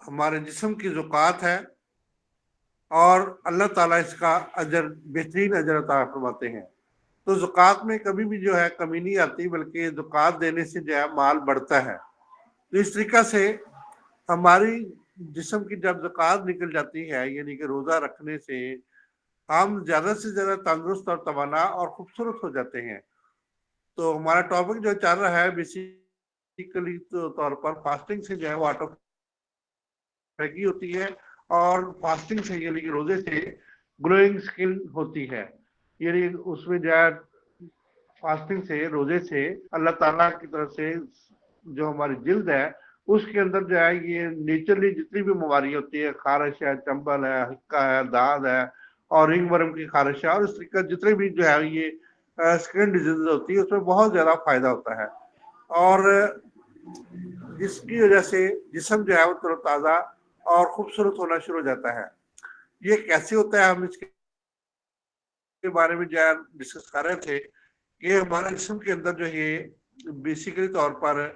ہمارے جسم کی زکوٰۃ ہے، اور اللہ تعالیٰ اس کا اجر، بہترین اجر عطا فرماتے ہیں۔ تو زکوٰۃ میں کبھی بھی جو ہے کمی نہیں آتی، بلکہ زکوٰۃ دینے سے جو ہے مال بڑھتا ہے۔ تو اس طریقہ سے ہماری جسم کی جب زکوٰۃ نکل جاتی ہے، یعنی کہ روزہ رکھنے سے ہم زیادہ سے زیادہ تندرست اور توانا اور خوبصورت ہو جاتے ہیں۔ تو ہمارا ٹاپک جو چل رہا ہے بیسیکلی طور پر فاسٹنگ سے جو ہے وہ آٹوفیگی ہوتی ہے، اور فاسٹنگ سے یعنی کہ روزے سے گلوئنگ سکن ہوتی ہے۔ یعنی اس میں جو ہے فاسٹنگ سے، روزے سے اللہ تعالیٰ کی طرف سے جو ہماری جلد ہے اس کے اندر جو ہے یہ نیچرلی جتنی بھی بیماری ہوتی ہے، خارش ہے، چمبل ہے، ہکا ہے، داد ہے، اور رنگ ورم کی خارش ہے، اور اس طریقے جتنے بھی جو ہے یہ اسکن ڈیزیز ہوتی ہے، اس میں بہت زیادہ فائدہ ہوتا ہے، اور جس کی وجہ سے جسم جو ہے وہ تر و تازہ اور خوبصورت ہونا شروع ہو جاتا ہے۔ یہ کیسے ہوتا ہے، ہم اس کے بارے میں جو ہے ڈسکس کر رہے تھے کہ ہمارے جسم کے اندر جو ہے بیسیکلی طور پر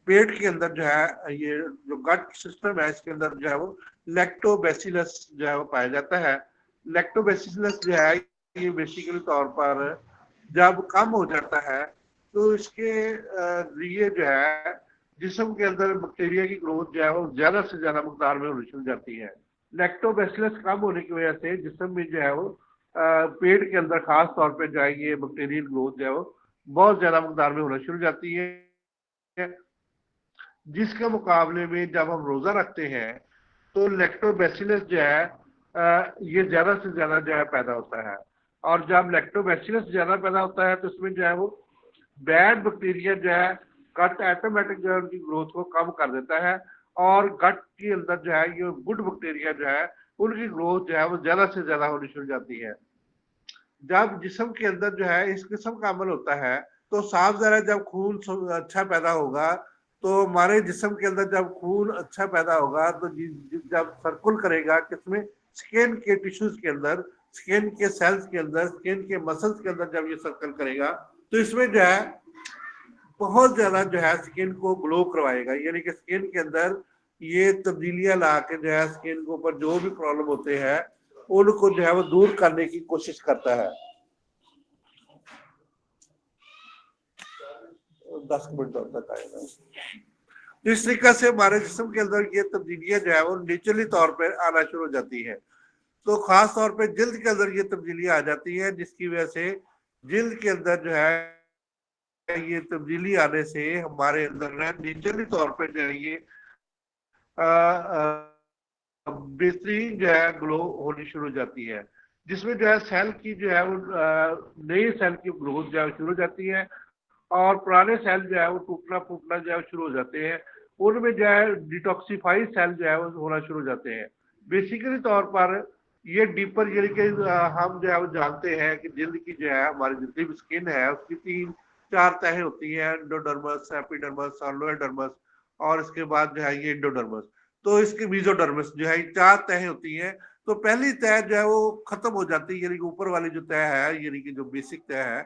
پیٹ کے اندر جو ہے یہ جو گٹ سسٹم ہے، اس کے اندر جو ہے وہ لیکٹوبیسیلس جو ہے وہ پایا جاتا ہے۔ لیکٹوبیسیلس جو ہے یہ بیسیکلی طور پر جب کم ہو جاتا ہے تو اس کے ذریعے جو ہے جسم کے اندر بیکٹیریا کی گروتھ جو ہے وہ زیادہ سے زیادہ مقدار میں ہونی شروع جاتی ہے۔ لیکٹوبیسیلس کم ہونے کی وجہ سے جسم میں جو ہے وہ پیٹ کے اندر خاص طور پہ جو ہے یہ بیکٹیریل گروتھ جو ہے وہ بہت زیادہ مقدار میں ہونا شروع جاتی ہے، جس کے مقابلے میں جب ہم روزہ رکھتے ہیں تو لیکٹوبیسیلس جو ہے یہ زیادہ سے زیادہ جو ہے پیدا ہوتا ہے، اور جب لیکٹوبیسیلس زیادہ پیدا ہوتا ہے تو اس میں جو ہے وہ بیڈ بیکٹیریا جو ہے گٹ ایٹومیٹک جو ہے ان کی گروتھ کو کم کر دیتا ہے، اور گٹ کے اندر جو ہے یہ گڈ بیکٹیریا جو ہے ان کی گروتھ جو ہے وہ زیادہ سے زیادہ ہونی شروع جاتی ہے۔ جب جسم کے اندر جو ہے اس قسم کا عمل ہوتا ہے تو صاف ظاہر ہے جب خون اچھا پیدا ہوگا تو ہمارے جسم کے اندر جب خون اچھا پیدا ہوگا تو جب سرکل کرے گا کس میں، سکن کے ٹیشوز کے اندر، سکن کے سیلز کے اندر، سکن کے مسلز کے اندر جب یہ سرکل کرے گا تو اس میں جو ہے بہت زیادہ جو ہے سکن کو گلو کروائے گا، یعنی کہ سکن کے اندر یہ تبدیلیاں لا کے جو ہے سکن کے اوپر جو بھی پرابلم ہوتے ہیں ان کو جو ہے وہ دور کرنے کی کوشش کرتا ہے۔ 10 منٹ تک آئے گا۔ اس طریقے سے ہمارے جسم کے اندر یہ تبدیلیاں جو ہے وہ نیچرلی طور پہ آنا شروع ہو جاتی ہے۔ تو خاص طور پہ جلد کے اندر یہ تبدیلیاں آ جاتی ہے، جس کی وجہ سے جلد کے اندر جو ہے یہ تبدیلی آنے سے ہمارے اندر نیچرلی طور پہ جو ہے یہ بہترین جو ہے گلو ہونی شروع ہو جاتی ہے، جس میں جو ہے سیل کی جو ہے وہ نئی سیل کی گروتھ جو ہے شروع ہو جاتی ہے، اور پرانے سیل جو ہے وہ ٹوٹنا پھوٹنا جو ہے شروع ہو جاتے ہیں، ان میں جو ہے ڈیٹاکسیفائی سیل جو ہے وہ ہونا شروع ہو جاتے ہیں۔ بیسیکلی طور پر یہ ڈیپر یعنی کہ ہم جو ہے وہ جانتے ہیں کہ جلد کی جو ہے ہماری جتنی بھی سکن ہے اس کی 3-4 تہیں ہوتی ہیں، انڈوڈرمس، ایپیڈرمس اور لوئر ڈرمس، اور اس کے بعد جو ہے یہ انڈوڈرمس، تو اس کی میزوڈرمس جو ہے 4 تہیں ہوتی ہیں۔ تو پہلی تہ جو ہے وہ ختم ہو جاتی ہے، یعنی کہ اوپر والی جو تہ ہے یعنی کہ جو بیسک تہ ہے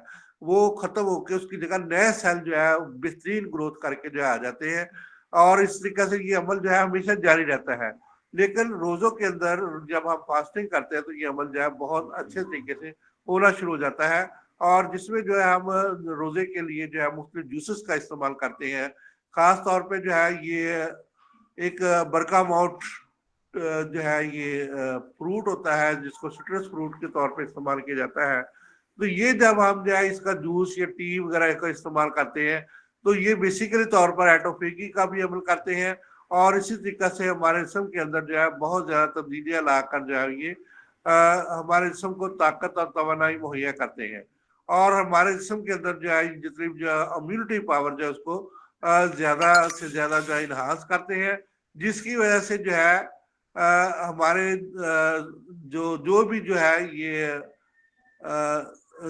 وہ ختم ہو کے اس کی جگہ نئے سیل جو ہے بہترین گروتھ کر کے جو ہے آ جاتے ہیں، اور اس طریقے سے یہ عمل جو ہے ہمیشہ جاری رہتا ہے۔ لیکن روزوں کے اندر جب ہم فاسٹنگ کرتے ہیں تو یہ عمل جو ہے بہت اچھے طریقے سے ہونا شروع ہو جاتا ہے، اور جس میں جو ہے ہم روزے کے لیے جو ہے مختلف جوسز کا استعمال کرتے ہیں۔ خاص طور پہ جو ہے یہ ایک برکا ماؤٹ جو ہے یہ فروٹ ہوتا ہے جس کو سٹرس فروٹ کے طور پہ استعمال کیا جاتا ہے، تو یہ جب ہم جو ہے اس کا جوس یا ٹی وغیرہ کا استعمال کرتے ہیں تو یہ بیسیکلی طور پر ایٹوفیگی کا بھی عمل کرتے ہیں، اور اسی طریقے سے ہمارے جسم کے اندر جو ہے بہت زیادہ تبدیلیاں لا کر جو ہے یہ ہمارے جسم کو طاقت اور توانائی مہیا کرتے ہیں، اور ہمارے جسم کے اندر جو ہے جتنی جو امیونٹی پاور جو ہے اس کو زیادہ سے زیادہ جو ہے انہانس کرتے ہیں، جس کی وجہ سے جو ہے ہمارے جو بھی جو ہے یہ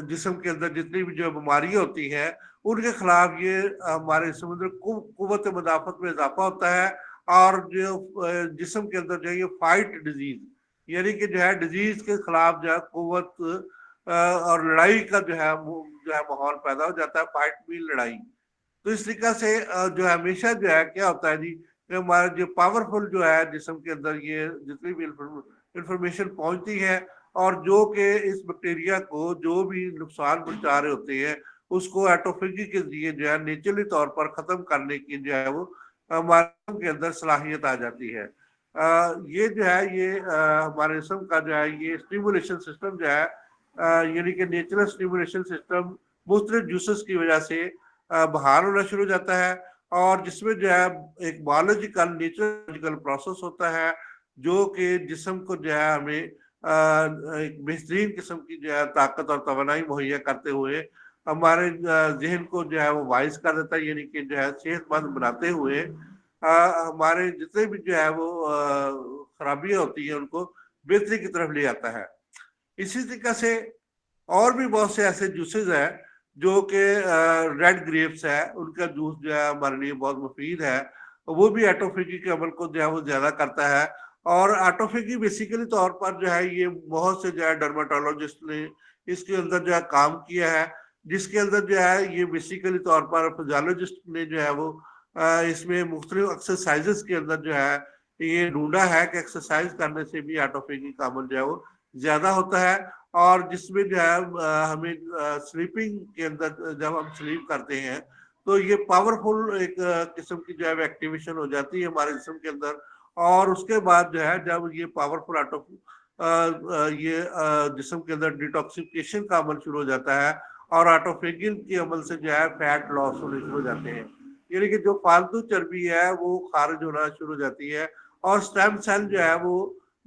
جسم کے اندر جتنی بھی جو بیماریاں ہوتی ہیں ان کے خلاف یہ ہمارے جسم اندر قوت مدافعت میں اضافہ ہوتا ہے، اور جو جسم کے اندر جو ہے یہ فائٹ ڈیزیز یعنی کہ جو ہے ڈیزیز کے خلاف جو ہے قوت اور لڑائی کا جو ہے ماحول پیدا ہو جاتا ہے، فائٹ بھی لڑائی۔ تو اس طریقے سے جو ہمیشہ جو ہے کیا ہوتا ہے جی کہ ہمارا جو پاورفل جو ہے جسم کے اندر یہ جتنی بھی انفارمیشن پہنچتی ہے اور جو کہ اس بیکٹیریا کو جو بھی نقصان پہنچا رہے ہوتے ہیں اس کو ایٹوفیجی کے ذریعے جو ہے نیچرلی طور پر ختم کرنے کی جو ہے وہ ہمارے کے اندر صلاحیت آ جاتی ہے. یہ جو ہے یہ ہمارے جسم کا جو ہے یہ اسٹیمولیشن سسٹم جو ہے یعنی کہ نیچرل اسٹیمولیشن سسٹم مختلف جوسز کی وجہ سے بحال ہونا شروع ہو جاتا ہے اور جس میں جو ہے ایک بایولوجیکل نیچرل پروسیس ہوتا ہے جو کہ جسم کو جو ہے ہمیں ایک بہترین قسم کی جو ہے طاقت اور توانائی مہیا کرتے ہوئے ہمارے ذہن کو جو ہے وہ وائز کر دیتا ہے یعنی کہ جو ہے صحت مند بناتے ہوئے ہمارے جتنے بھی جو ہے وہ خرابیاں ہوتی ہیں ان کو بہتری کی طرف لے آتا ہے. اسی طریقے سے اور بھی بہت سے ایسے جوسز ہیں جو کہ ریڈ گریپس ہے ان کا جوس جو ہے ہمارے لیے بہت مفید ہے وہ بھی ایٹوفیجی کے عمل کو جو ہے وہ زیادہ کرتا ہے. اور ایٹوفیجی بیسیکلی طور پر جو ہے یہ بہت سے جو ہے ڈرماٹولوجسٹ نے اس کے اندر جو ہے کام کیا ہے جس کے اندر جو ہے یہ بیسیکلی طور پر فزیولوجسٹ نے جو ہے وہ اس میں مختلف ایکسرسائزز کے اندر جو ہے یہ ڈھونڈا ہے کہ ایکسرسائز کرنے سے بھی ایٹوفیجی کا عمل جو ہے وہ زیادہ ہوتا ہے اور جس میں جو ہے ہمیں سلیپنگ کے اندر جب ہم سلیپ کرتے ہیں تو یہ پاورفل ایک قسم کی جو ہے ایکٹیویشن ہو جاتی ہے ہمارے جسم کے اندر اور اس کے بعد جو ہے جب یہ پاورفل یہ جسم کے اندر ڈیٹاکسیفیکیشن کا عمل شروع ہو جاتا ہے اور آٹوفیجل کے عمل سے جو ہے فیٹ لاس ہونے شروع ہو جاتے ہیں یعنی کہ جو فالتو چربی ہے وہ خارج ہونا شروع ہو جاتی ہے اور اسٹیم سیل جو ہے وہ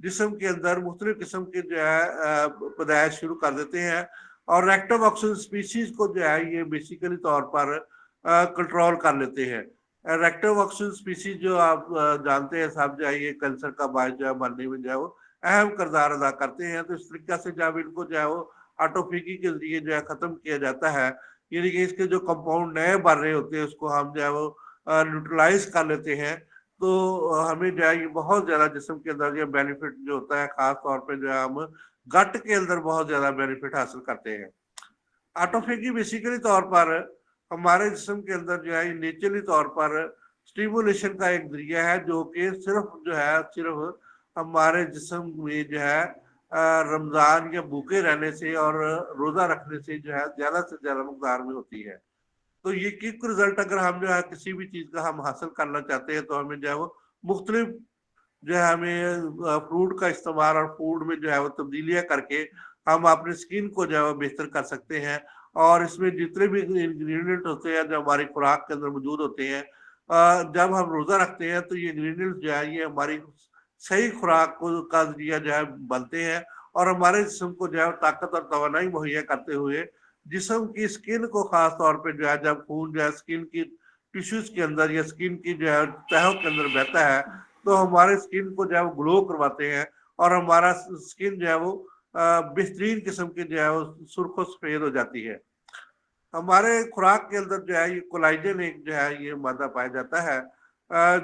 جسم کے اندر مختلف قسم کے جو ہے پیدائش شروع کر دیتے ہیں اور ریکٹم آکسیجن اسپیشیز کو جو ہے یہ بیسیکلی طور پر کنٹرول کر لیتے ہیں. ریکٹم آکسیجن اسپیشیز جو آپ جانتے ہیں صاحب جو ہے یہ کینسر کا باعث جو ہے مرنے میں جو ہے وہ اہم کردار ادا کرتے ہیں. تو اس طریقے سے جب ان کو جو ہے وہ آٹوفیجی کے ذریعے جو ہے ختم کیا جاتا ہے یعنی کہ اس کے جو کمپاؤنڈ نئے بن رہے ہوتے ہیں اس کو ہم جو ہے وہ نیوٹرلائز کر لیتے ہیں تو ہمیں جو ہے یہ بہت زیادہ جسم کے اندر یہ بینیفٹ جو ہوتا ہے خاص طور پہ جو ہے ہم گٹ کے اندر بہت زیادہ بینیفٹ حاصل کرتے ہیں. آٹوفیجی بیسیکلی طور پر ہمارے جسم کے اندر جو ہے نیچرلی طور پر اسٹیمولیشن کا ایک ذریعہ ہے جو کہ صرف ہمارے جسم میں جو ہے رمضان یا بھوکے رہنے سے اور روزہ رکھنے سے جو ہے زیادہ سے زیادہ مقدار میں ہوتی ہے. تو یہ کیک رزلٹ اگر ہم جو ہے کسی بھی چیز کا ہم حاصل کرنا چاہتے ہیں تو ہمیں جو ہے وہ مختلف جو ہے ہمیں فروٹ کا استعمال اور فوڈ میں جو ہے وہ تبدیلیاں کر کے ہم اپنے اسکن کو جو ہے وہ بہتر کر سکتے ہیں اور اس میں جتنے بھی انگریڈینٹ ہوتے ہیں جو ہماری خوراک کے اندر موجود ہوتے ہیں جب ہم روزہ رکھتے ہیں تو یہ انگریڈینٹ جو ہے یہ ہماری صحیح خوراک کا ذریعہ جو ہے بنتے ہیں اور ہمارے جسم کو جو ہے طاقت اور توانائی مہیا کرتے ہوئے جسم کی اسکن کو خاص طور پہ جو ہے جب خون جو ہے اسکن کی ٹیشوز کے اندر یا اسکن کی جو ہے تہوں کے اندر بہتا ہے تو ہمارے اسکن کو جو ہے وہ گلو کرواتے ہیں اور ہمارا اسکن جو ہے وہ بہترین قسم کی جو ہے وہ سرخ و سفید ہو جاتی ہے. ہمارے خوراک کے اندر جو ہے یہ کولاجن ایک جو ہے یہ مادہ پایا جاتا ہے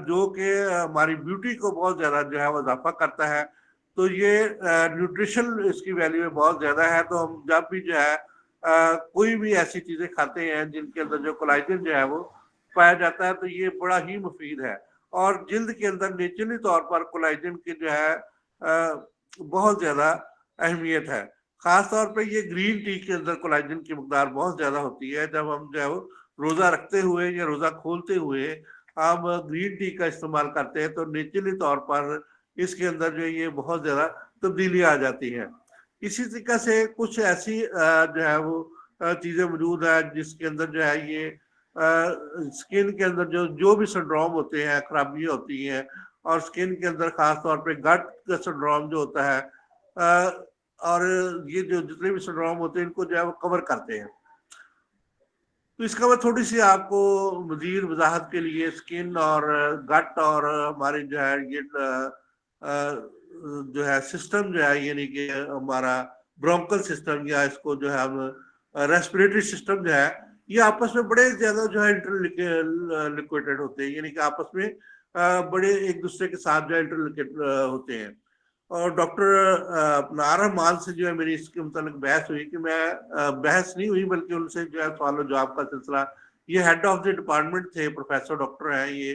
جو کہ ہماری بیوٹی کو بہت زیادہ جو ہے وہ اضافہ کرتا ہے. تو یہ نیوٹریشن اس کی ویلیو میں بہت زیادہ ہے تو ہم جب بھی جو ہے کوئی بھی ایسی چیزیں کھاتے ہیں جن کے اندر جو کولاجن جو ہے وہ پایا جاتا ہے تو یہ بڑا ہی مفید ہے اور جلد کے اندر نیچرلی طور پر کولاجن کی جو ہے بہت زیادہ اہمیت ہے. خاص طور پہ یہ گرین ٹی کے اندر کولاجن کی مقدار بہت زیادہ ہوتی ہے. جب ہم جو ہے وہ روزہ رکھتے ہوئے یا روزہ کھولتے ہوئے ہم گرین ٹی کا استعمال کرتے ہیں تو نیچرلی طور پر اس کے اندر جو یہ بہت زیادہ تبدیلی آ جاتی ہے. اسی طریقے سے کچھ ایسی جو ہے وہ چیزیں موجود ہیں جس کے اندر جو ہے یہ اسکن کے اندر جو بھی سنڈروم ہوتے ہیں خرابیاں ہوتی ہیں اور اسکن کے اندر خاص طور پہ گٹ کا سنڈروم جو ہوتا ہے اور یہ جو جتنے بھی سنڈروم ہوتے ہیں ان کو جو ہے وہ کور کرتے ہیں. تو اس کا میں تھوڑی سی آپ کو مزید وضاحت کے لیے اسکن اور گٹ اور ہماری جو ہے یہ جو ہے سسٹم جو ہے یعنی کہ ہمارا برونکل سسٹم یا اس کو جو ہے ہم ریسپریٹری سسٹم جو ہے یہ آپس میں بڑے زیادہ جو ہے انٹرلیکویٹڈ ہوتے ہیں یعنی کہ آپس میں بڑے ایک دوسرے کے ساتھ جو ہے انٹرلیکیٹ ہوتے ہیں. اور ڈاکٹر عارف مان سے جو ہے میری اس کے متعلق بحث ہوئی کہ میں بحث نہیں ہوئی بلکہ ان سے جو ہے سوال و جواب کا سلسلہ یہ ہیڈ آف دی ڈپارٹمنٹ تھے پروفیسر ڈاکٹر ہیں یہ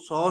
100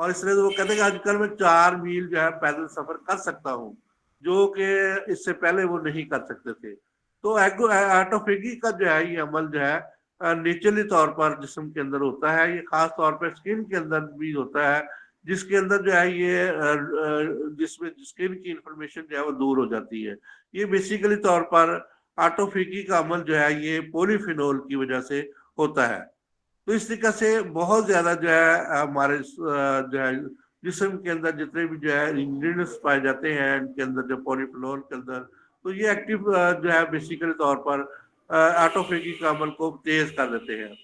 اور اس طرح سے وہ کہتے ہیں کہ آج کل میں 4 میل جو ہے پیدل سفر کر سکتا ہوں، جو کہ اس سے پہلے وہ نہیں کر سکتے تھے۔ تو آٹوفیگی کا جو ہے یہ عمل جو ہے نیچرلی طور پر جسم کے اندر ہوتا ہے، یہ خاص طور پہ اسکن کے اندر بھی ہوتا ہے، جس کے اندر جو ہے یہ جس میں اسکن کی انفارمیشن جو ہے وہ دور ہو جاتی ہے۔ یہ بیسیکلی طور پر آٹوفیگی کا عمل جو ہے یہ پولی فینول کی وجہ سے ہوتا ہے۔ تو اس طریقے سے بہت زیادہ جو ہے ہمارے جو ہے جسم کے اندر جتنے بھی جو ہے انگریڈینٹس پائے جاتے ہیں ان کے اندر، جو پولی فینول کے اندر، تو یہ ایکٹیو جو ہے بیسیکلی طور پر آٹوفیگی کا عمل کو تیز کر دیتے ہیں۔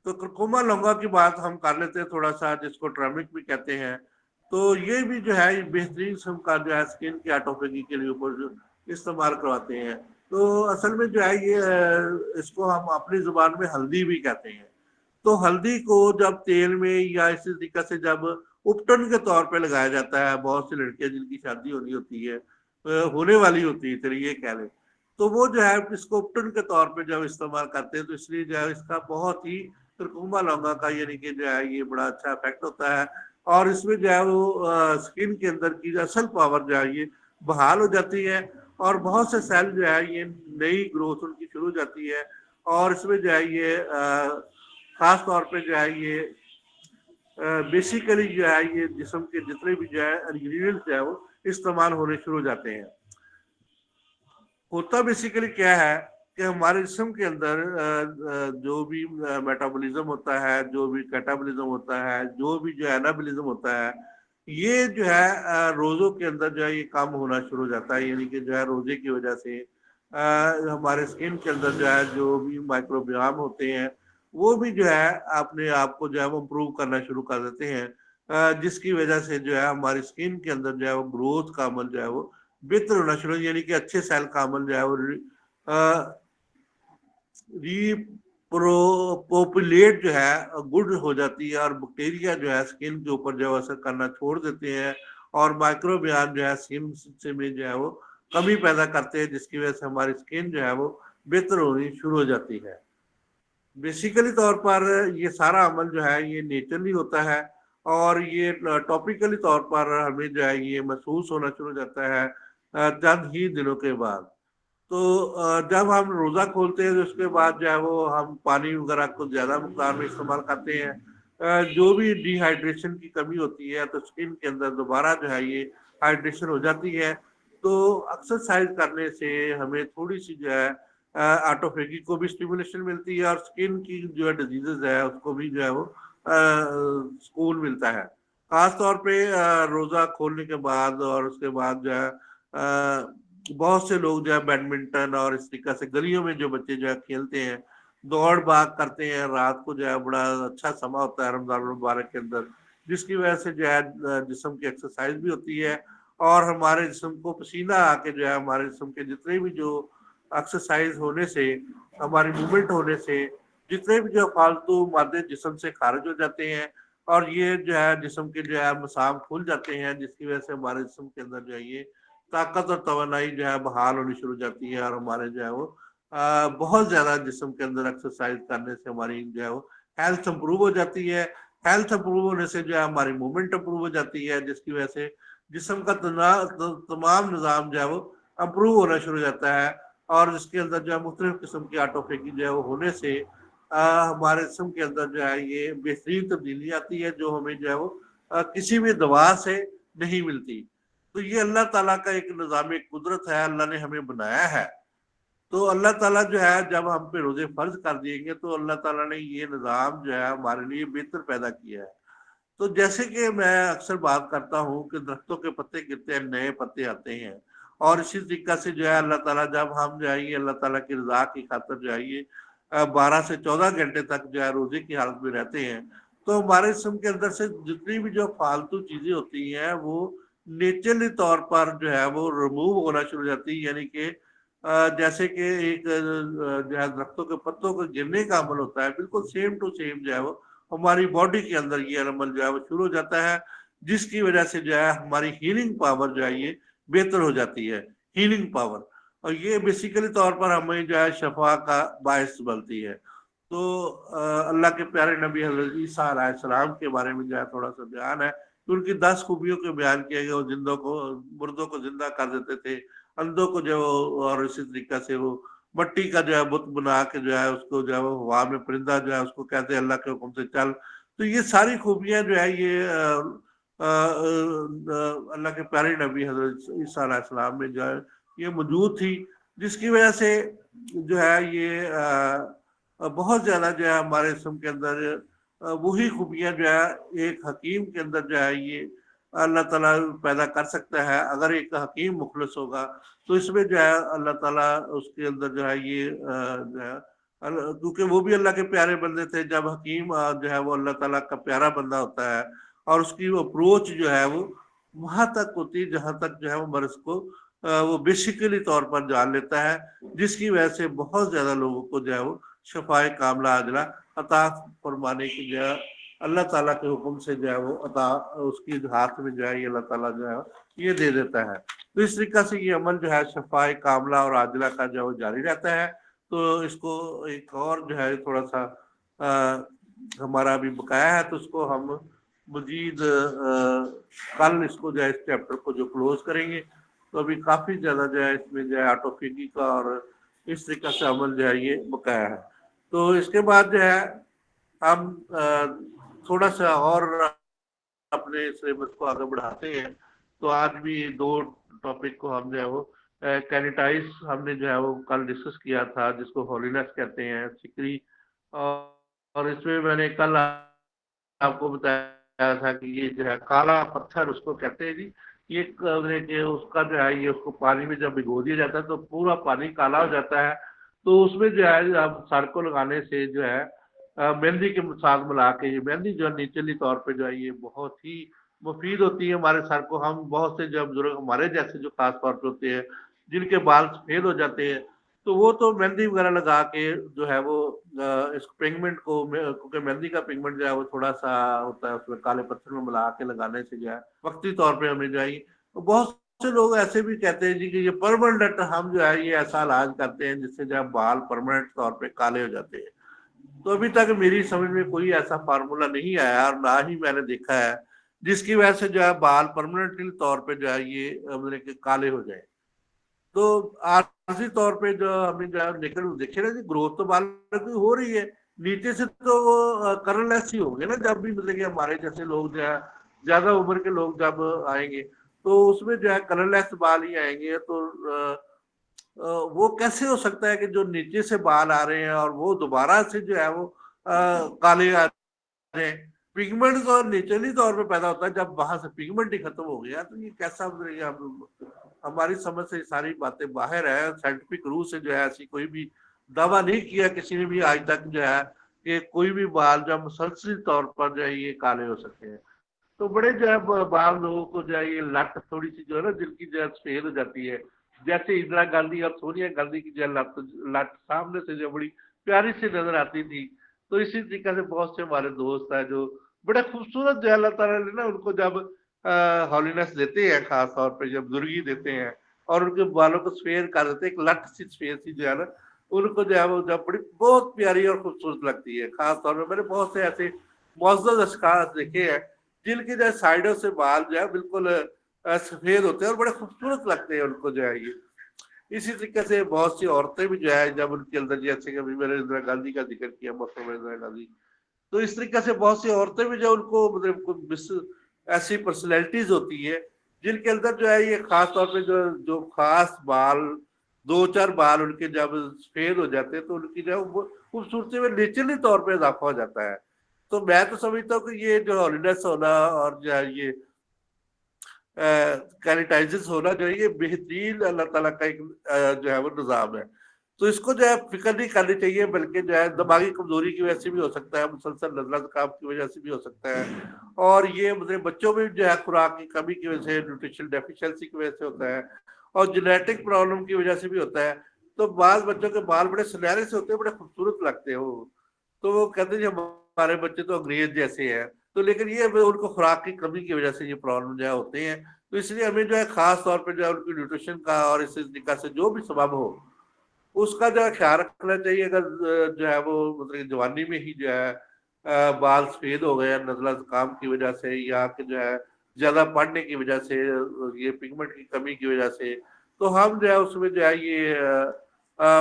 تو کرکوما لونگا کی بات ہم کر لیتے ہیں تھوڑا سا، جس کو ٹرمک بھی کہتے ہیں۔ تو یہ بھی جو ہے بہترین قسم کا جو ہے اسکن کی آٹوفیگی کے لیے اوپر جو استعمال کرواتے ہیں۔ تو اصل میں جو ہے یہ اس کو ہم اپنی زبان میں ہلدی بھی کہتے ہیں۔ تو ہلدی کو جب تیل میں یا اسی طریقے سے جب اپٹن کے طور پہ لگایا جاتا ہے، بہت سی لڑکیاں جن کی شادی ہونی ہوتی ہے، ہونے والی ہوتی ہے چلیے یہ کہہ لیں، تو وہ جو ہے اس کو اپٹن کے طور پہ جب استعمال کرتے ہیں، تو اس لیے جو ہے اس کا بہت ہی کرکوما لونگا کا یعنی کہ جو ہے یہ بڑا اچھا افیکٹ ہوتا ہے، اور اس میں جو ہے وہ اسکن کے اندر کی اصل پاور جو ہے یہ بحال ہو جاتی ہے، اور بہت سے سیل جو ہے یہ نئی گروتھ ان کی شروع ہو جاتی ہے، اور اس میں جو ہے یہ خاص طور پہ جو ہے یہ بیسیکلی جو ہے یہ جسم کے جتنے بھی جو ہے انگریڈینٹس جو ہے وہ استعمال ہونے شروع ہو جاتے ہیں۔ ہوتا بیسیکلی کیا ہے کہ ہمارے جسم کے اندر جو بھی میٹابولزم ہوتا ہے، جو بھی کیٹابولزم ہوتا ہے، جو بھی جو انابولزم ہوتا ہے، یہ جو ہے روزوں کے اندر جو ہے یہ کم ہونا شروع ہو جاتا ہے، یعنی کہ جو ہے روزے کی وجہ سے ہمارے اسکن کے اندر جو ہے جو بھی مائکروبیام ہوتے ہیں وہ بھی جو ہے اپنے آپ کو جو ہے وہ امپروو کرنا شروع کر دیتے ہیں، جس کی وجہ سے جو ہے ہماری اسکن کے اندر جو ہے وہ گروتھ کا عمل جو ہے وہ بہتر ہونا شروع، یعنی کہ اچھے سیل کا عمل جو ہے وہ ری پوپولیٹ جو ہے گڈ ہو جاتی ہے، اور بیکٹیریا جو ہے اسکن کے اوپر جو ہے اثر کرنا چھوڑ دیتے ہیں، اور مائکروبیام جو ہے اسکن میں جو ہے وہ کمی پیدا کرتے ہیں، جس کی وجہ سے ہماری اسکن جو ہے وہ بہتر ہونی شروع ہو جاتی ہے۔ بیسیکلی طور پر یہ سارا عمل جو ہے یہ نیچرلی ہوتا ہے، اور یہ ٹاپیکلی طور پر ہمیں جو ہے یہ محسوس ہونا شروع ہو جاتا ہے چند ہی دنوں کے بعد۔ تو جب ہم روزہ کھولتے ہیں تو اس کے بعد جو ہے وہ ہم پانی وغیرہ کو زیادہ مقدار میں استعمال کرتے ہیں، جو بھی ڈی ہائیڈریشن کی کمی ہوتی ہے تو اسکن کے اندر دوبارہ جو ہے یہ ہائیڈریشن ہو جاتی ہے۔ تو ایکسرسائز کرنے سے ہمیں تھوڑی سی جو ہے آٹوفیگی کو بھی اسٹیمولیشن ملتی ہے، اور اسکن کی جو ہے ڈیزیزز ہے اس کو بھی جو ہے وہ سکون ملتا ہے۔ خاص طور پہ روزہ کھولنے کے بعد اور اس کے بعد جو ہے بہت سے لوگ جو ہے بیڈمنٹن اور اس طریقے سے گلیوں میں جو بچے جو ہے کھیلتے ہیں، دوڑ بھاگ کرتے ہیں، رات کو جو ہے بڑا اچھا سما ہوتا ہے رمضان المبارک کے اندر، جس کی وجہ سے جو ہے جسم کی ایکسرسائز بھی ہوتی ہے، اور ہمارے جسم کو پسینہ آ کے جو ہے ہمارے جسم کے جتنے بھی جو ایکسرسائز ہونے سے، ہماری موومنٹ ہونے سے جتنے بھی جو فالتو مادے جسم سے خارج ہو جاتے ہیں، اور یہ جو ہے جسم کے جو ہے مسام کھل جاتے ہیں، جس کی وجہ سے ہمارے جسم کے اندر جو ہے یہ طاقت اور توانائی جو ہے بحال ہونی شروع ہو جاتی ہے، اور ہمارے جو ہے وہ بہت زیادہ جسم کے اندر ایکسرسائز کرنے سے ہماری جو ہے وہ ہیلتھ امپروو ہو جاتی ہے۔ ہیلتھ امپروو ہونے سے جو ہے ہماری موومنٹ امپروو ہو جاتی ہے، جس کی وجہ سے جسم کا تمام نظام جو ہے وہ امپروو ہونا شروع ہو جاتا ہے، اور جس کے اندر جو ہے مختلف قسم کی آٹوفیگی جو ہے وہ ہونے سے ہمارے جسم کے اندر جو ہے یہ بہترین تبدیلی آتی ہے، جو ہمیں جو ہے وہ کسی بھی دوا سے نہیں ملتی۔ تو یہ اللہ تعالیٰ کا ایک نظام قدرت ہے، اللہ نے ہمیں بنایا ہے۔ تو اللہ تعالیٰ جو ہے جب ہم پہ روزے فرض کر دیے گے تو اللہ تعالیٰ نے یہ نظام جو ہے ہمارے لیے بہتر پیدا کیا ہے۔ تو جیسے کہ میں اکثر بات کرتا ہوں کہ درختوں کے پتے گرتے ہیں، نئے پتے آتے ہیں، اور اسی طریقہ سے جو ہے اللہ تعالیٰ جب ہم جو ہے یہ اللہ تعالیٰ کی رضا کی خاطر جو ہے یہ 12 سے 14 گھنٹے تک جو ہے روزے کی حالت میں رہتے ہیں، تو ہمارے جسم کے اندر سے جتنی بھی جو فالتو چیزیں ہوتی ہیں وہ نیچرلی طور پر جو ہے وہ ریموو ہونا شروع ہو جاتی ہے، یعنی کہ جیسے کہ ایک جو ہے درختوں کے پتوں کو گرنے کا عمل ہوتا ہے، بالکل سیم ٹو سیم جو ہے وہ ہماری باڈی کے اندر یہ عمل جو ہے وہ شروع ہو جاتا ہے، جس کی وجہ سے جو ہے ہماری ہیلنگ پاور جو ہے یہ بہتر ہو جاتی ہے، ہیلنگ پاور، اور یہ بیسیکلی طور پر ہمیں جو ہے شفا کا باعث بنتی ہے۔ تو اللہ کے پیارے نبی حضرت عیسیٰ علیہ السلام کے بارے میں جو ہے تھوڑا سا بیان ہے کہ ان کی 10 خوبیوں کے بیان کیے گئے. وہ زندوں کو مردوں کو زندہ کر دیتے تھے, اندھوں کو جو اور اسی طریقہ سے وہ مٹی کا جو ہے بت بنا کے جو ہے اس کو جو ہے وہ ہوا میں پرندہ جو ہے اس کو کہتے ہیں اللہ کے حکم سے چل. تو یہ ساری خوبیاں جو ہے یہ اللہ کے پیارے نبی حضرت عیسیٰ علیہ السلام میں جو ہے یہ موجود تھی, جس کی وجہ سے جو ہے یہ بہت زیادہ جو ہے ہمارے اسلام کے اندر وہی خوبیاں جو ہے ایک حکیم کے اندر جو ہے یہ اللہ تعالیٰ پیدا کر سکتا ہے. اگر ایک حکیم مخلص ہوگا تو اس میں جو ہے اللہ تعالیٰ اس کے اندر جو ہے یہ جو ہے کیونکہ وہ بھی اللہ کے پیارے بندے تھے. جب حکیم جو ہے وہ اللہ تعالیٰ کا پیارا بندہ ہوتا ہے اور اس کی وہ اپروچ جو ہے وہ وہاں تک ہوتی ہے جہاں تک جو ہے وہ مرض کو وہ بیسیکلی طور پر جان لیتا ہے, جس کی وجہ سے بہت زیادہ لوگوں کو جو ہے وہ شفائے کاملہ عاجلہ عطا فرمانے کی جو ہے اللہ تعالیٰ کے حکم سے جو ہے وہ عطا اس کی ہاتھ میں جو ہے یہ اللہ تعالیٰ جو ہے یہ دے دیتا ہے. تو اس طریقہ سے یہ عمل جو ہے شفائے کاملہ اور عاجلہ کا جو ہے وہ جاری رہتا ہے. تو اس کو ایک اور جو ہے تھوڑا سا ہمارا ابھی بقایا ہے, تو اس کو ہم مزید کل اس کو جو ہے اس چیپٹر کو جو کلوز کریں گے. تو ابھی کافی زیادہ جو ہے اس میں جو ہے آٹوفیگی کا اور اس طریقہ سے عمل جو ہے یہ بقایا ہے. تو اس کے بعد جو ہے ہم تھوڑا سا اور اپنے سلیبس کو آگے بڑھاتے ہیں. تو آج بھی 2 ٹاپک کو ہم جو ہے وہ کینیٹائز ہم نے جو ہے وہ کل ڈسکس کیا تھا, جس کو ہولینس کہتے ہیں, سکری. اور اس میں نے کل آپ کو بتایا تھا کہ یہ جو ہے کالا پتھر اس کو کہتے ہیں جی. یہ اس کا جو ہے یہ اس کو پانی میں جب بھگو دیا جاتا ہے تو پورا پانی کالا ہو جاتا ہے. تو اس میں جو ہے اب سر کو لگانے سے جو ہے مہندی کے ساتھ ملا کے, یہ مہندی جو ہے نیچلی طور پہ جو ہے یہ بہت ہی مفید ہوتی ہے ہمارے سر کو. ہم بہت سے جو بزرگ ہمارے جیسے جو خاص طور پہ ہوتے ہیں جن کے بال سفید ہو جاتے ہیں, تو وہ تو مہندی وغیرہ لگا کے جو ہے وہ اس پگمنٹ کو, کیونکہ مہندی کا پگمنٹ جو ہے وہ تھوڑا سا ہوتا ہے اس میں کالے پتھر میں ملا کے لگانے سے جو ہے وقتی طور پہ ہمیں جو ہے بہت سے لوگ ایسے بھی کہتے ہیں جی کہ یہ پرماننٹ ہم جو ہے یہ ایسا علاج کرتے ہیں جس سے جو ہے بال پرماننٹ طور پہ کالے ہو جاتے ہیں. تو ابھی تک میری سمجھ میں کوئی ایسا فارمولا نہیں آیا اور نہ ہی میں نے دیکھا ہے جس کی وجہ سے جو ہے بال پرماننٹلی طور پہ جو ہے یہ کالے ہو جائے. تو عارضی طور پہ جو ہمیں جو ہے دیکھے نا جی گروتھ تو بال کی ہو رہی ہے, نیچے سے تو وہ کرل لیس ہی ہوں گے نا. جب بھی مطلب کہ ہمارے جیسے لوگ جو ہے زیادہ عمر کے لوگ جب آئیں گے تو اس میں جو ہے کرل لیس بال ہی آئیں گے. تو وہ کیسے ہو سکتا ہے کہ جو نیچے سے بال آ رہے ہیں اور وہ دوبارہ سے جو ہے وہ کالے آ رہے ہیں. پگمنٹ تو نیچرلی طور پہ پیدا ہوتا ہے, جب وہاں سے پگمنٹ ہی ختم ہو گیا تو یہ کیسا ہماری سمجھ سے ساری باتیں باہر ہے. سائنٹیفک روح سے جو ہے ایسی کوئی بھی دعویٰ نہیں کیا کسی نے بھی آج تک جو ہے کہ کوئی بھی بال جو مسلسل طور پر جو ہے یہ کالے ہو سکتے ہیں. تو بڑے جو ہے بعض لوگوں کو جو ہے یہ لت تھوڑی سی جو ہے نا دل کی جو ہے سفید ہو جاتی ہے, جیسے اندرا گاندھی اور سونیا گاندھی کی جو ہے لت سامنے سے جو بڑی پیاری سے نظر آتی تھی. تو اسی طریقے سے بہت سے ہمارے دوست ہیں جو بڑے خوبصورت جو ہے اللہ تعالیٰ نے نا ان کو جب ہالینس دیتے ہیں, خاص طور پہ جب بزرگی دیتے ہیں اور ان کے بالوں کو سفید کر دیتے ہیں, ایک لٹ سی سفید سی جو ہے نا ان کو جو ہے وہ جب بڑی بہت پیاری اور خوبصورت لگتی ہے. خاص طور پہ میں نے بہت سے ایسے معزز اشخاص دیکھے ہیں جن کے جو ہے سائڈوں سے بال جو ہے بالکل سفید ہوتے ہیں اور بڑے خوبصورت لگتے ہیں ان کو جو ہے یہ. اسی طریقے سے بہت سی عورتیں بھی جو ہے جب ان کے اندر جیسے کہ ابھی میں نے اندرا گاندھی کا ذکر کیا, محترمہ اندرا گاندھی, تو اس طریقے سے بہت سی عورتیں بھی جو ان کو مطلب ایسی پرسنالٹیز ہوتی ہے جن کے اندر جو ہے یہ خاص طور پہ جو خاص بال 2-4 بال ان کے جب سفید ہو جاتے ہیں تو ان کی جو ہے خوبصورتی میں نیچرلی طور پہ اضافہ ہو جاتا ہے. تو میں تو سمجھتا ہوں کہ یہ جو ہالینس ہونا اور جو ہے یہ کینیٹائزز ہونا جو ہے یہ بہترین اللہ تعالیٰ کا ایک جو ہے وہ نظام ہے. تو اس کو جو ہے فکر نہیں کرنی چاہیے, بلکہ جو ہے دماغی کمزوری کی وجہ سے بھی ہو سکتا ہے, مسلسل نزلہ زکام کی وجہ سے بھی ہو سکتا ہے, اور یہ مطلب بچوں میں جو ہے خوراک کی کمی کی وجہ سے, نیوٹریشن ڈیفیشنسی کی وجہ سے ہوتا ہے, اور جینیٹک پرابلم کی وجہ سے بھی ہوتا ہے. تو بعض بچوں کے بال بڑے سنہرے سے ہوتے ہیں, بڑے خوبصورت لگتے ہیں وہ, تو وہ کہتے ہیں ہمارے بچے تو انگریز جیسے ہیں. تو لیکن یہ ان کو خوراک کی کمی کی وجہ سے یہ پرابلم جو ہے ہوتے ہیں. تو اس لیے ہمیں جو ہے خاص طور پہ جو ہے ان کی نیوٹریشن کا اور اس طریقے سے جو بھی سبب ہو اس کا جو ہے خیال رکھنا چاہیے. اگر جو ہے وہ مطلب جوانی میں ہی جو ہے بال سفید ہو گئے نزلہ زکام کی وجہ سے, یا کہ جو ہے زیادہ پڑھنے کی وجہ سے, یہ پگمنٹ کی کمی کی وجہ سے, تو ہم جو ہے اس میں جو ہے یہ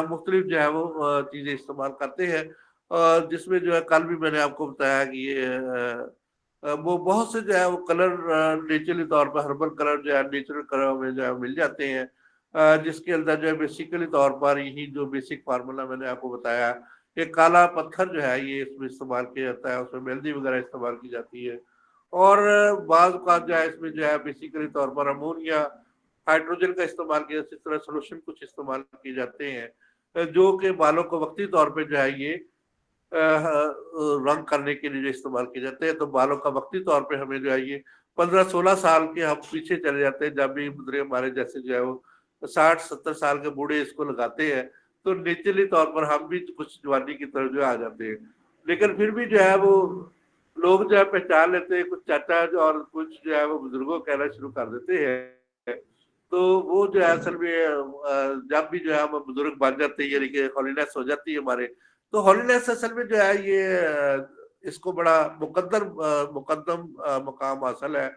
مختلف جو ہے وہ چیزیں استعمال کرتے ہیں, جس میں جو ہے کل بھی میں نے آپ کو بتایا کہ یہ وہ بہت سے جو ہے وہ کلر نیچرلی طور پر ہربل کلر جو ہے نیچرل کلر میں جو ہے مل جاتے ہیں, جس کے اندر جو ہے بیسیکلی طور پر یہی جو بیسک فارمولا میں نے آپ کو بتایا کہ کالا پتھر جو ہے یہ اس میں استعمال کیا جاتا ہے, اس میں مہندی وغیرہ استعمال کی جاتی ہے, اور بعض اوقات جو ہے اس میں جو ہے بیسیکلی طور پر امونیا ہائیڈروجن کا استعمال کیا, اسی طرح سولوشن کچھ استعمال کیے جاتے ہیں جو کہ بالوں کو وقتی طور پہ جو ہے یہ رنگ کرنے کے لیے جو استعمال کیے جاتے ہیں. تو بالوں کا وقتی طور پہ ہمیں جو ہے یہ 15-16 سال کے ہم پیچھے چلے جاتے ہیں, جب بھی ہمارے جیسے جو ہے وہ 60-70 سال کے بوڑھے اس کو لگاتے ہیں تو نیچرلی طور پر ہم بھی کچھ جوانی کی طرف جو آ جاتے ہیں. لیکن پھر بھی جو ہے وہ لوگ جو ہے پہچان لیتے ہیں, کچھ چاچا اور کچھ جو ہے وہ بزرگوں کہنا شروع کر دیتے ہیں, تو وہ جو ہے اصل میں جب بھی جو ہے ہم بزرگ بن جاتے ہیں, یعنی کہ ہالینس ہو جاتی ہے ہمارے, تو ہالینس اصل میں جو ہے یہ اس کو بڑا مقدم مقام حاصل ہے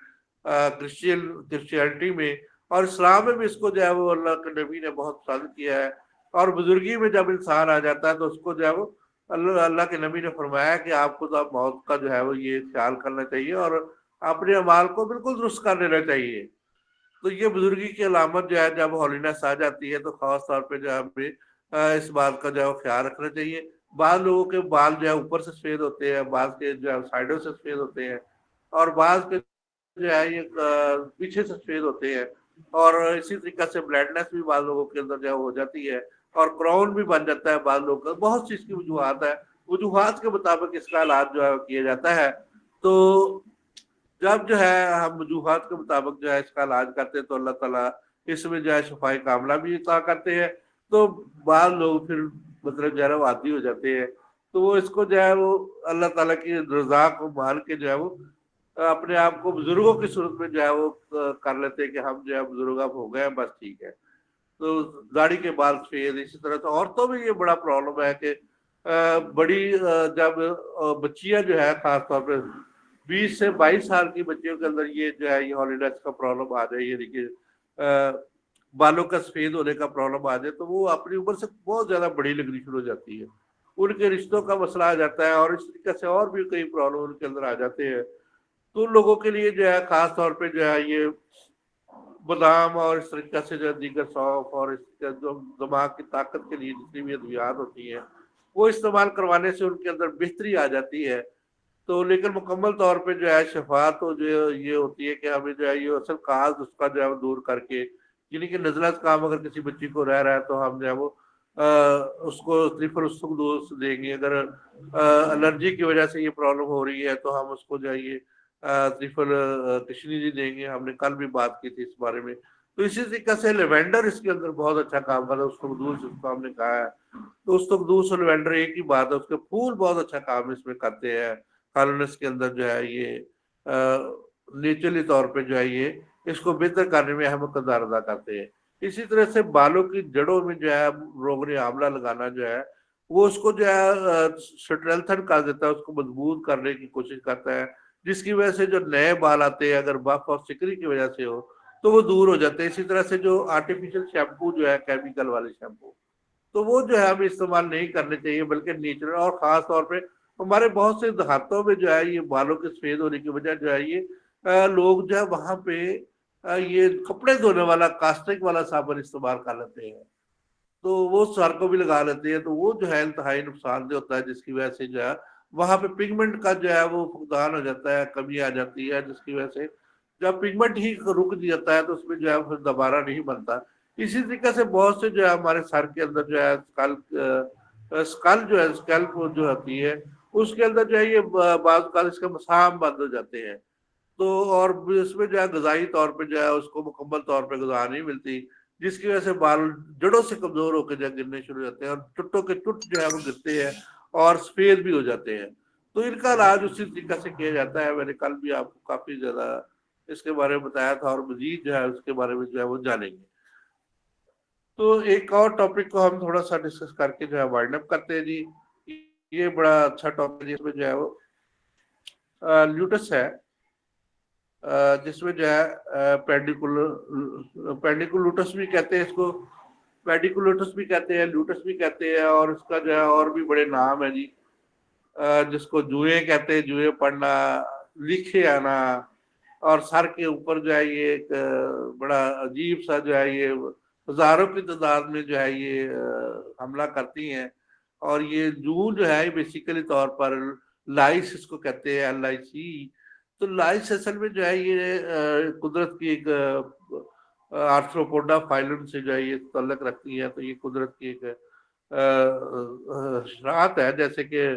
کرسچینٹی میں, اور اسلام میں بھی اس کو جو ہے وہ اللہ کے نبی نے بہت پسند کیا ہے. اور بزرگی میں جب انسان آ جاتا ہے تو اس کو جو ہے وہ اللہ کے نبی نے فرمایا کہ آپ کو تو اب موت کا جو ہے وہ یہ خیال کرنا چاہیے اور اپنے اعمال کو بالکل درست کر لینا چاہیے. تو یہ بزرگی کی علامت جو ہے جب ہالینس آ جاتی ہے تو خاص طور پہ جو ہے ہمیں اس بات کا جو ہے خیال رکھنا چاہیے. بعض لوگوں کے بال جو ہے اوپر سے سفید ہوتے ہیں, بعض کے جو ہے سائڈوں سے سفید ہوتے ہیں, اور بعض کے جو ہے یہ پیچھے سے سفید ہوتے ہیں, اور اسی طریقے سے بلائنڈنس بھی بعض لوگوں کے اندر جو ہے ہو جاتی ہے, اور کراؤن بھی بن جاتا ہے بعض لوگوں کا. بہت سی اس کی وجوہات ہے, وجوہات کے مطابق اس کا علاج جو ہے کیا جاتا ہے. تو جب جو ہے ہم وجوہات کے مطابق جو ہے اس کا علاج کرتے ہیں تو اللہ تعالیٰ اس میں جو ہے شفائی کاملہ بھی عطا کرتے ہیں. تو بعض لوگ پھر مطلب جو ہے وہ عادی ہو جاتے ہیں, تو وہ اس کو جو ہے وہ اللہ تعالیٰ کی رضا کو مان کے جو ہے وہ اپنے آپ کو بزرگوں کی صورت میں جو ہے وہ کر لیتے ہیں کہ ہم جو ہے بزرگ اب ہو گئے ہیں, بس ٹھیک ہے. تو داڑھی کے بال سفید, اسی طرح سے عورتوں میں یہ بڑا پرابلم ہے کہ بڑی جب بچیاں جو ہے خاص طور پہ 20 سے 22 سال کی بچیوں کے اندر یہ جو ہے یہ ہالینس کا پرابلم آ جائے, یعنی کہ بالوں کا سفید ہونے کا پرابلم آ جائے, تو وہ اپنی عمر سے بہت زیادہ بڑی لگنی شروع ہو جاتی ہے. ان کے رشتوں کا مسئلہ آ جاتا ہے, اور اس طریقے سے اور بھی کئی پرابلم ان کے اندر آ جاتے ہیں. تو ان لوگوں کے لیے جو ہے خاص طور پہ جو ہے یہ بادام اور اس طریقے سے جو دیگر سونف اور اس جو دماغ کی طاقت کے لیے جتنی بھی ادویات ہوتی ہیں وہ استعمال کروانے سے ان کے اندر بہتری آ جاتی ہے. تو لیکن مکمل طور پہ جو ہے شفا تو جو یہ ہوتی ہے کہ ہمیں جو ہے یہ اصل کاز اس کا جو ہے دور کر کے, یعنی کہ نزلہ کام اگر کسی بچی کو رہ رہا ہے تو ہم جو ہے وہ اس کو تریفل دیں گے. اگر الرجی کی وجہ سے یہ پرابلم ہو رہی ہے تو ہم اس کو جو ہے یہ تریفل کشنی جی دیں گے. ہم نے کل بھی بات کی تھی اس بارے میں. تو اسی طریقے سے لیوینڈر اس کے اندر بہت اچھا کام کرتا ہے, اس کو اس کو ہم نے کہا ہے. تو اس تقدوس اور لیوینڈر ایک ہی بات ہے, اس کے پھول بہت اچھا کام اس میں کرتے ہیں. ہالینس کے اندر جو ہے یہ نیچرلی طور پہ جو ہے یہ اس کو بہتر کرنے میں اہم کردار ادا کرتے ہیں. اسی طرح سے بالوں کی جڑوں میں جو ہے روغن آملہ لگانا جو ہے وہ اس کو جو ہے اسٹرینتھن کر دیتا ہے, اس کو مضبوط کرنے کی کوشش کرتا ہے, جس کی وجہ سے جو نئے بال آتے ہیں اگر بف اور سکری کی وجہ سے ہو تو وہ دور ہو جاتے ہیں. اسی طرح سے جو آرٹیفیشل شیمپو جو ہے کیمیکل والے شیمپو, تو وہ جو ہے ہمیں استعمال نہیں کرنے چاہیے, بلکہ نیچرل. اور خاص طور پہ ہمارے بہت سے دیہاتوں میں جو ہے یہ بالوں کے سفید ہونے کی وجہ جو ہے یہ لوگ جو ہے وہاں پہ یہ کپڑے دھونے والا کاسٹک والا صابن استعمال کر لیتے ہیں, تو وہ سر کو بھی لگا لیتے ہیں. تو وہ جو ہے انتہائی نقصان دہ ہوتا ہے, جس کی وجہ سے جو ہے وہاں پہ پگمنٹ کا جو ہے وہ فقدان ہو جاتا ہے, کمی آ جاتی ہے, جس کی وجہ سے جب پگمنٹ ہی رک جاتا ہے تو اس میں جو ہے پھر دوبارہ نہیں بنتا. اسی طریقے سے بہت سے جو ہے ہمارے سر کے اندر جو ہے اسکل جو ہے اسکیلپ جو ہوتی ہے اس کے اندر جو ہے یہ بعض اوقات اس کے مسام بند ہو جاتے ہیں. تو اور اس میں جو ہے غذائی طور پہ جو ہے اس کو مکمل طور پہ غذا نہیں ملتی, جس کی وجہ سے بال جڑوں سے کمزور ہو کے جو گرنے شروع ہو جاتے ہیں, اور ٹٹوں کے ٹٹ جو ہے وہ گرتے ہیں اور سفید بھی ہو جاتے ہیں. تو ان کا علاج اسی طریقے سے کیا جاتا ہے. میں نے کل بھی آپ کو کافی زیادہ اس کے بارے میں بتایا تھا, اور مزید جو ہے اس کے بارے میں جو ہے وہ جانیں گے. تو ایک اور ٹاپک کو ہم تھوڑا سا ڈسکس کر کے جو ہے وائنڈ اپ کرتے ہیں جی. یہ بڑا اچھا ٹاپک جس میں جو ہے وہ لیوٹس ہے، جس میں جو ہے پینڈیکولوٹس بھی کہتے ہیں اس کو، پیڈیکولوٹس بھی کہتے ہیں، لیوٹس بھی کہتے ہیں، اور اس کا جو ہے اور بھی بڑے نام ہے جی، جس کو جوئے کہتے ہیں، جوئے پڑھنا، لکھے آنا، اور سر کے اوپر جو ہے یہ ایک بڑا عجیب سا جو ہے یہ ہزاروں کی تعداد میں جو ہے یہ حملہ کرتی ہیں. اور یہ جو ہے بیسیکلی طور پر لائس اس کو کہتے ہیں، LIC. تو لائس اصل میں جو ہے یہ قدرت کی ایک آرتھروپوڈا فائلم سے جو ہے یہ تعلق رکھتی ہے. تو یہ قدرت کی ایک شراعت ہے، جیسے کہ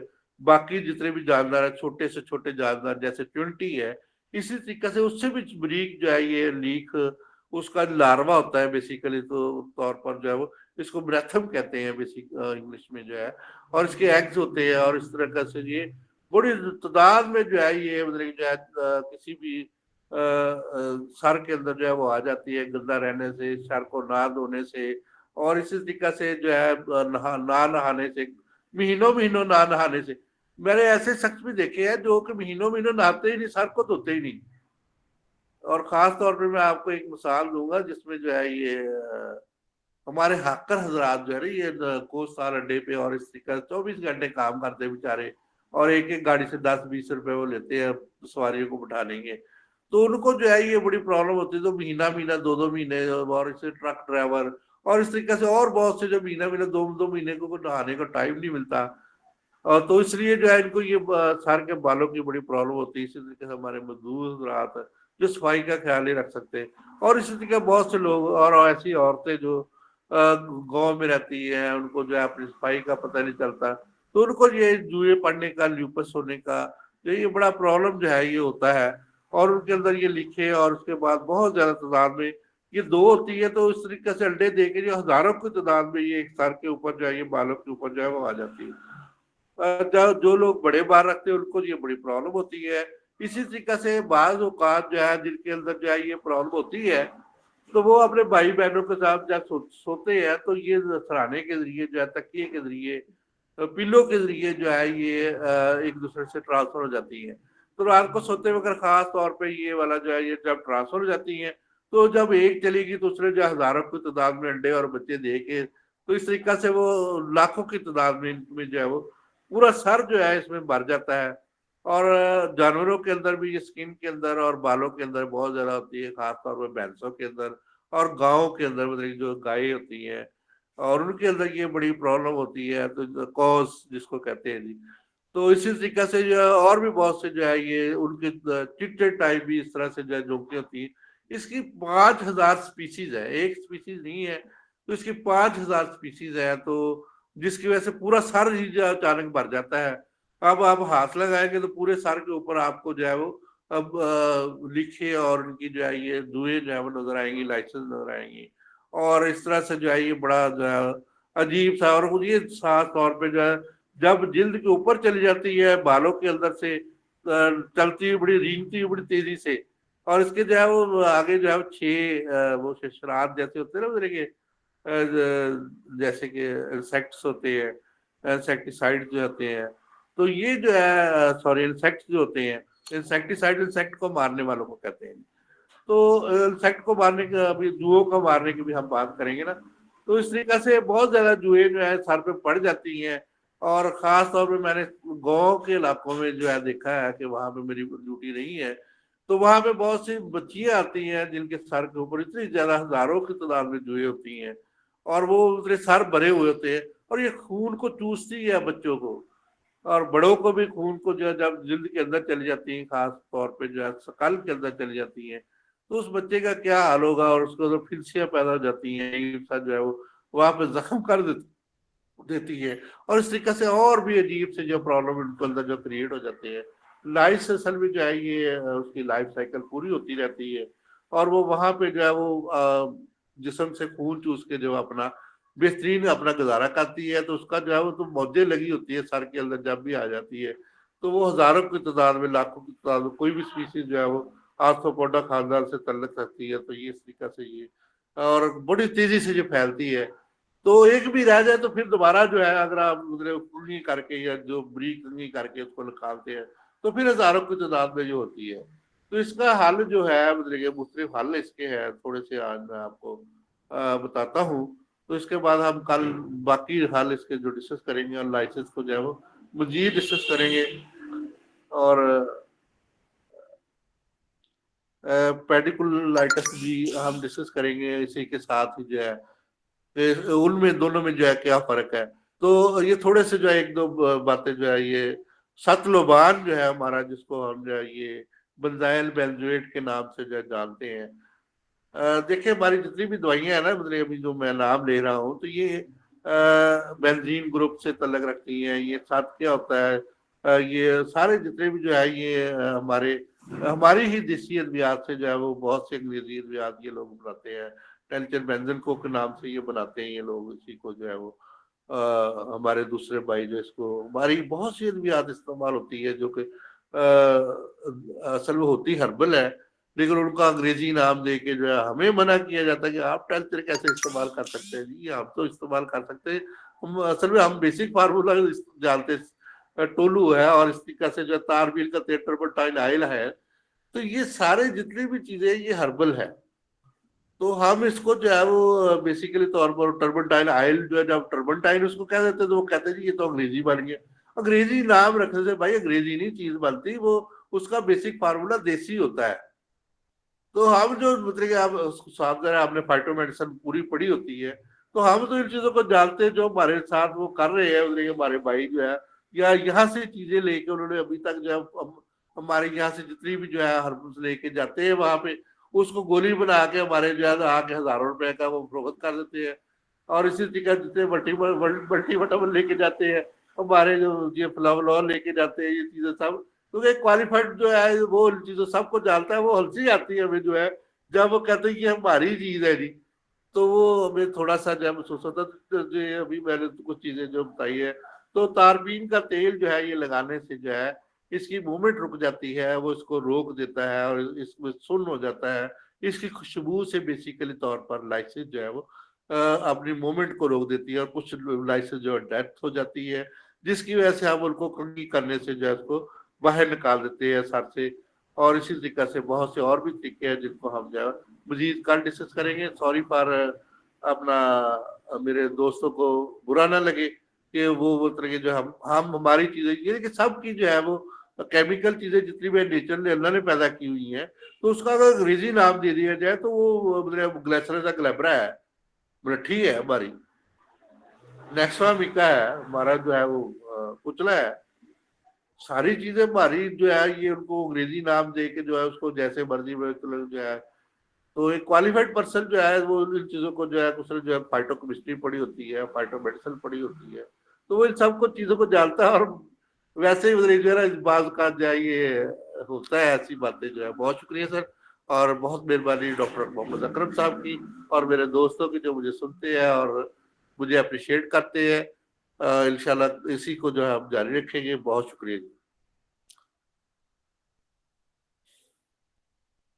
باقی جتنے بھی جاندار ہیں، چھوٹے سے چھوٹے جاندار جیسے چونٹی ہے، اسی طریقے سے اس سے بھی بریک جو ہے یہ لیک اس کا لاروا ہوتا ہے بیسیکلی طور پر جو ہے وہ اس کو بریتھم کہتے ہیں بیسک انگلش میں جو ہے، اور اس کے ایگز ہوتے ہیں، اور اس طرح سے یہ بڑی تعداد میں جو ہے یہ مطلب جو ہے کسی بھی سر کے اندر جو ہے وہ آ جاتی ہے، گندا رہنے سے، سر کو نہ دھونے سے، اور اسی طریقے سے جو ہے نہ نہانے سے، مہینوں نہ نہانے سے. میں نے ایسے شخص بھی دیکھے ہیں جو کہ مہینوں نہاتے ہی نہیں، سر کو دھوتے ہی نہیں. اور خاص طور پہ میں آپ کو ایک مثال دوں گا جس میں جو ہے یہ ہمارے ہاکر حضرات جو ہے نا یہ کوس سال اڈے پہ اور اس طریقے 24 گھنٹے کام کرتے بےچارے، اور ایک گاڑی سے 10-20 روپے وہ لیتے ہیں سواریوں کو بٹھا لیں گے. تو ان کو جو ہے یہ بڑی پرابلم ہوتی ہے. تو مہینہ 2 مہینے، اور اسے ٹرک ڈرائیور اور اس طریقے سے اور بہت سے جو مہینہ 2 مہینے کو نہانے کا ٹائم نہیں ملتا. اور تو اس لیے جو ہے ان کو یہ سر کے بالوں کی بڑی پرابلم ہوتی ہے. اسی طریقے سے ہمارے مزدور حضرات جو صفائی کا خیال نہیں رکھ سکتے، اور اسی طریقے بہت سے لوگ اور ایسی عورتیں جو گاؤں میں رہتی ہیں، ان کو جو ہے اپنی صفائی کا پتہ نہیں چلتا. تو ان کو یہ جوئے پڑنے کا، لیوپس ہونے کا یہ بڑا پرابلم جو ہے یہ ہوتا ہے. اور ان کے اندر یہ لکھے، اور اس کے بعد بہت زیادہ تعداد میں یہ 2 ہوتی ہے. تو اس طریقے سے انڈے دے کے جو ہزاروں کی تعداد میں یہ ایک سر کے اوپر جو ہے یہ بالوں کے اوپر جو ہے وہ آ جاتی ہے. جو لوگ بڑے بال رکھتے ہیں ان کو یہ بڑی پرابلم ہوتی ہے. اسی طریقے سے بعض اوقات جو ہے جن کے اندر جو ہے یہ پرابلم ہوتی ہے، تو وہ اپنے بھائی بہنوں کے ساتھ جب سوتے ہیں تو یہ سرانے کے ذریعے جو ہے، تکیے کے ذریعے، پلوں کے ذریعے جو ہے یہ ایک دوسرے سے ٹرانسفر ہو جاتی ہے. تو رات کو سوتے وقت خاص طور پہ یہ والا جو ہے یہ جب ٹرانسفر ہو جاتی ہیں، تو جب ایک چلے گی تو اس نے جو ہزاروں کی تعداد میں انڈے اور بچے دے کے، تو اس طریقے سے وہ لاکھوں کی تعداد میں جو ہے وہ پورا سر جو ہے اس میں بھر جاتا ہے. اور جانوروں کے اندر بھی یہ سکن کے اندر اور بالوں کے اندر بہت زیادہ ہوتی ہے، خاص طور پہ بھینسوں کے اندر اور گاؤں کے اندر، مطلب جو گائے ہوتی ہیں اور ان کے اندر یہ بڑی پرابلم ہوتی ہے. تو کوز جس کو کہتے ہیں جی. تو اسی طریقے سے جو ہے اور بھی بہت سے جو ہے یہ ان کے چٹے ٹائپ بھی اس طرح سے جو ہے جھونکیں ہوتی ہیں. اس کی 5000 سپیسیز ہے، ایک سپیسیز نہیں ہے. تو اس کی 5000 سپیسیز ہے، تو جس کی وجہ سے پورا سر ہی جو اچانک بھر جاتا ہے. اب آپ ہاتھ لگائیں گے تو پورے سر کے اوپر آپ کو جو ہے وہ اب لکھے اور ان کی جو ہے یہ دوئیں جو ہے وہ نظر آئیں گی، لائسنس نظر آئیں گی. اور اس طرح سے جو ہے یہ بڑا جو ہے عجیب سا، اور یہ خاص طور پہ جو ہے جب جلد کے اوپر چلی جاتی ہے بالوں کے اندر سے چلتی ہوئی بڑی رینگتی ہوئی بڑی تیزی سے. اور اس کے جو ہے وہ آگے جو ہے 6 وہ شرارت جیسے ہوتے ہیں نا کہ جیسے کہ انسیکٹس ہوتے ہیں، انسیکٹیسائڈ جو ہوتے ہیں. تو یہ جو ہے سوری انسیکٹس جو ہوتے ہیں، انسیکٹیسائڈ انسیکٹ کو مارنے والوں کو کہتے ہیں. تو انسیکٹ کو مارنے کے ابھی جوؤں کو مارنے کی بھی ہم بات کریں گے نا. تو اس طریقے سے بہت زیادہ جوئیں جو ہے سر پہ پڑ جاتی ہیں. اور خاص طور پہ میں نے گاؤں کے علاقوں میں جو ہے دیکھا ہے کہ وہاں پہ میری ڈیوٹی نہیں ہے، تو وہاں پہ بہت سی بچیاں آتی ہیں جن کے سر کے اوپر اتنی زیادہ ہزاروں کی تعداد میں جوئیں ہوتی ہیں، اور وہ اتنے سر بھرے ہوئے ہوتے ہیں، اور یہ خون کو چوستی ہے بچوں کو اور بڑوں کو بھی. خون کو جو ہے جب جلد کے اندر چلی جاتی ہیں، خاص طور پہ جو ہے سکل کے اندر چلی جاتی ہیں، تو اس بچے کا کیا حال ہوگا. اور اس کو پھلسیاں پیدا ہو جاتی ہیں، جو ہے وہ وہاں پہ زخم کر دیتی ہے. اور اس طریقے سے اور بھی عجیب سے جو پرابلم ان کے اندر جو کریٹ ہو جاتے ہیں. لائف اصل میں جو ہے یہ اس کی لائف سائیکل پوری ہوتی رہتی ہے، اور وہ وہاں پہ جو ہے وہ جسم سے خون چوس کے جو اپنا بہترین اپنا گزارا کرتی ہے. تو اس کا جو ہے وہ تو موجیں لگی ہوتی ہے سر کے اندر جب بھی آ جاتی ہے. تو وہ ہزاروں کی تعداد میں، لاکھوں کی تعداد میں کوئی بھی اسپیسیز جو ہے وہ آرتھروپوڈا خاندان سے تعلق رکھتی ہے. تو یہ اس طریقہ سے یہ اور بڑی تیزی سے جو پھیلتی ہے. تو ایک بھی رہ جائے تو پھر دوبارہ جو ہے اگر آپ کنگھی کر کے یا جو بری کنگھی کر کے اس کو نکالتے ہیں تو پھر ہزاروں کی تعداد میں جو ہوتی ہے. تو اس کا حل جو ہے مطلب مختلف حل اس کے ہیں، تھوڑے سے آج میں آپ کو بتاتا ہوں. تو اس کے بعد ہم کل باقی حل اس کے جو ڈسکس کریں گے اور لائسنس کو جو ہے وہ مزید ڈسکس کریں گے. اور پیڈیکولائٹس بھی ہم ڈسکس کریں گے اسی کے ساتھ ہی جو ہے ان میں دونوں میں جو ہے کیا فرق ہے. تو یہ تھوڑے سے جو ہے ایک دو باتیں جو ہے یہ ستلوبان جو ہے ہمارا، جس کو ہم جو ہے یہ بنزائل بینزویٹ کے نام سے جو ہے جانتے ہیں. دیکھیں ہماری جتنی بھی دوائیاں ہیں نا، مطلب ابھی جو میں نام لے رہا ہوں تو یہ بینزین گروپ سے تعلق رکھتی ہیں. یہ ساتھ کیا ہوتا ہے، یہ سارے جتنے بھی جو ہے یہ ہماری ہی دیسی ادویات سے جو ہے وہ بہت سے انگریزی ادویات یہ لوگ بناتے ہیں. ٹینچر بینزن کو کے نام سے یہ بناتے ہیں یہ لوگ. اسی کو جو ہے وہ ہمارے دوسرے بھائی جو اس کو ہماری بہت سی ادویات استعمال ہوتی ہے جو کہ اصل میں ہوتی ہربل ہے، لیکن ان کا انگریزی نام دے کے جو ہے ہمیں منع کیا جاتا ہے کہ آپ ٹینچر کیسے استعمال کر سکتے ہیں. جی ہم تو استعمال کر سکتے ہیں. اصل میں ہم بیسک فارمولا جانتے ٹولو ہے اور اسٹیکا سے جو تار بیل کا تیل ٹرپنٹائن آئل ہے. تو یہ سارے جتنی بھی چیزیں یہ ہربل ہے. تو ہم اس کو جو ہے وہ بیسیکلی طور پر ٹربنٹائن آئل جو ہے جب ٹربنٹائن اس کو کہہ دیتے تو وہ کہتے ہیں جی یہ تو انگریزی بن گیا. انگریزی نام رکھنے سے بھائی انگریزی نہیں چیز بنتی، وہ اس کا بیسک فارمولا دیسی ہوتا ہے. تو ہم جو مطلب کہ آپ نے فائٹو میڈیسن پوری پڑھی ہوتی ہے تو ہم تو ان چیزوں کو جانتے ہیں جو ہمارے ساتھ وہ کر رہے ہیں. ہمارے بھائی جو ہے یا یہاں سے چیزیں لے کے انہوں نے ابھی تک جو ہے ہمارے یہاں سے جتنی بھی جو ہے ہربس لے کے جاتے ہیں وہاں پہ اس کو گولی بنا کے ہمارے جو ہے آ کے ہزاروں روپے کا وہ فروخت کر دیتے ہیں. اور اسی طریقے جتنے ملٹی وٹامن لے کے جاتے ہیں ہمارے جو یہ فلاور لے کے جاتے ہیں یہ چیزیں سب، کیونکہ کوالیفائڈ جو ہے وہ ان چیزوں سب کو جانتا ہے. وہ ہنسی آتی ہے ہمیں جو ہے جب وہ کہتے ہیں یہ ہماری چیز ہے جی. تو وہ ہمیں تھوڑا سا جو ہے محسوس ہوتا ہے. ابھی میں نے کچھ چیزیں جو بتائی ہے تو تاربین کا تیل جو ہے یہ لگانے سے جو ہے اس کی موومنٹ رک جاتی ہے، وہ اس کو روک دیتا ہے اور اس میں سن ہو جاتا ہے. اس کی خوشبو سے بیسیکلی طور پر لائسنس جو ہے وہ اپنی موومنٹ کو روک دیتی ہے اور کچھ لائسنس جو ہے ڈیتھ ہو جاتی ہے، جس کی وجہ سے ہم ان کو کنگھی کرنے سے جو ہے اس کو باہر نکال دیتے ہیں سر سے. اور اسی طریقے سے بہت سے اور بھی طریقے ہیں جن کو ہم جو ہے مزید کل ڈسکس کریں گے. سوری فار اپنا میرے دوستوں کو برا نہ لگے کہ وہ طرح کے جو ہم ہماری چیزیں یہ کہ سب کی جو ہے وہ کیمیکل چیزیں جتنی بھی نیچر نے اللہ نے پیدا کی ہوئی ہیں تو اس کا اگر انگریزی نام دے دیا جائے تو وہ گلیسرا گلیبرا ہے، ملٹھی ہے ہماری، نیکسوا میکا ہے ہمارا جو ہے وہ کچلا ہے. ساری چیزیں ہماری جو ہے یہ ان کو انگریزی نام دے کے جو ہے اس کو جیسے مرضی میں جو ہے. تو ایک کوالیفائڈ پرسن جو ہے وہ ان چیزوں کو جو ہے دوسرے جو ہے فائٹو کیمسٹری پڑھی ہوتی ہے، فائٹو میڈیسن پڑھی ہوتی ہے، تو وہ ان سب کو چیزوں کو جانتا ہے. اور ویسے ہی جو ہے نا بعض کا جو ہے یہ ہوتا ہے ایسی باتیں جو ہے. بہت شکریہ سر اور بہت مہربانی ڈاکٹر محمد اکرم صاحب کی اور میرے دوستوں کی جو مجھے سنتے ہیں اور مجھے اپریشیٹ کرتے ہیں. انشاءاللہ اسی کو جو ہے ہم جاری رکھیں گے. بہت شکریہ.